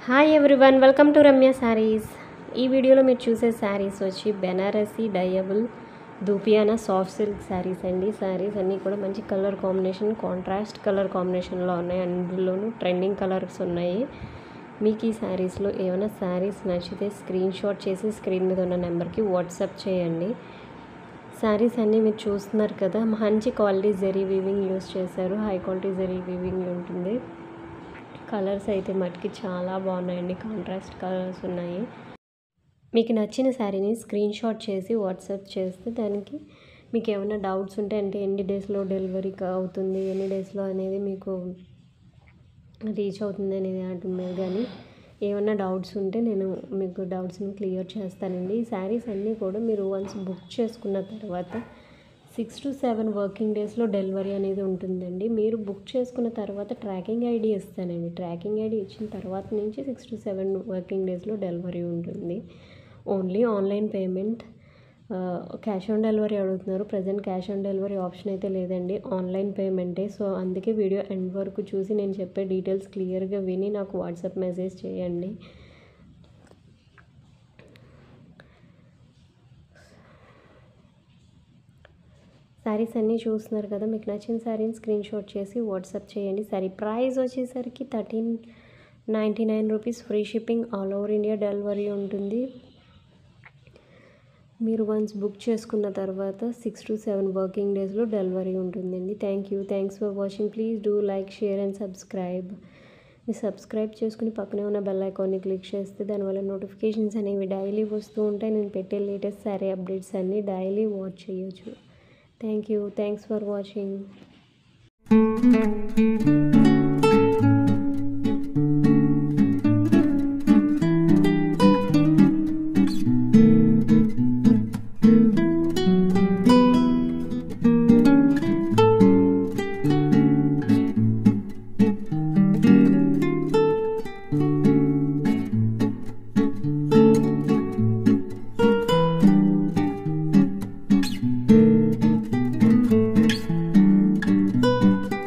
Hi everyone, welcome to Ramya sarees. ఈ వీడియోలో మీరు చూసే శారీస్ వచ్చి బెనారసీ డయబుల్ దూపియానా సాఫ్ట్ సిల్క్ శారీస్ అండి. శారీస్ అన్నీ కూడా మంచి కలర్ కాంబినేషన్, కాంట్రాస్ట్ కలర్ కాంబినేషన్లో ఉన్నాయి. అందులోనూ ట్రెండింగ్ కలర్స్ ఉన్నాయి. మీకు ఈ శారీస్లో ఏమైనా శారీస్ నచ్చితే స్క్రీన్ షాట్ చేసి స్క్రీన్ మీద ఉన్న నెంబర్కి వాట్సాప్ చేయండి. శారీస్ అన్నీ మీరు చూస్తున్నారు కదా, మంచి క్వాలిటీ జరీ వీవింగ్ యూస్ చేశారు. హై క్వాలిటీ జరీ వీవింగ్ ఉంటుంది. కలర్స్ అయితే మటుకి చాలా బాగున్నాయండి, కాంట్రాస్ట్ కలర్స్ ఉన్నాయి. మీకు నచ్చిన శారీని స్క్రీన్ షాట్ చేసి వాట్సాప్ చేస్తే దానికి మీకు ఏమైనా డౌట్స్ ఉంటే, అంటే ఎన్ని డేస్లో డెలివరీ అవుతుంది, ఎన్ని డేస్లో అనేది మీకు రీచ్ అవుతుంది అనేది వాటి మీద కానీ ఏమైనా డౌట్స్ ఉంటే నేను మీకు డౌట్స్ని క్లియర్ చేస్తానండి. ఈ శారీస్ అన్నీ కూడా మీరు వన్స్ బుక్ చేసుకున్న తర్వాత 6 to 7 వర్కింగ్ డేస్లో డెలివరీ అనేది ఉంటుందండి. మీరు బుక్ చేసుకున్న తర్వాత ట్రాకింగ్ ఐడి ఇస్తానండి. ట్రాకింగ్ ఐడి ఇచ్చిన తర్వాత నుంచి 6 to 7 వర్కింగ్ డేస్లో డెలివరీ ఉంటుంది. Only online payment. Cash on delivery అడుగుతున్నారు. Present cash on delivery option అయితే లేదండి, ఆన్లైన్ పేమెంటే. సో అందుకే వీడియో ఎండ్ వరకు చూసి నేను చెప్పే డీటెయిల్స్ క్లియర్గా విని నాకు వాట్సాప్ మెసేజ్ చేయండి. శారీస్ అన్నీ చూస్తున్నారు కదా, మీకు నచ్చిన శారీని స్క్రీన్ షాట్ చేసి వాట్సాప్ చేయండి. శారీ ప్రైస్ వచ్చేసరికి 1399 rupees. Free shipping, all over India delivery ఉంటుంది. మీరు వన్స్ బుక్ చేసుకున్న తర్వాత 6 to 7 వర్కింగ్ డేస్లో డెలివరీ ఉంటుందండి. Thanks for watching. Please do like, share and subscribe. మీరు సబ్స్క్రైబ్ చేసుకుని పక్కనే ఉన్న బెల్ ఐకాన్ని క్లిక్ చేస్తే దానివల్ల నోటిఫికేషన్స్ అనేవి డైలీ వస్తూ ఉంటాయి. నేను పెట్టే లేటెస్ట్ శారీ అప్డేట్స్ అన్నీ డైలీ వాచ్ చేయొచ్చు. Thanks for watching.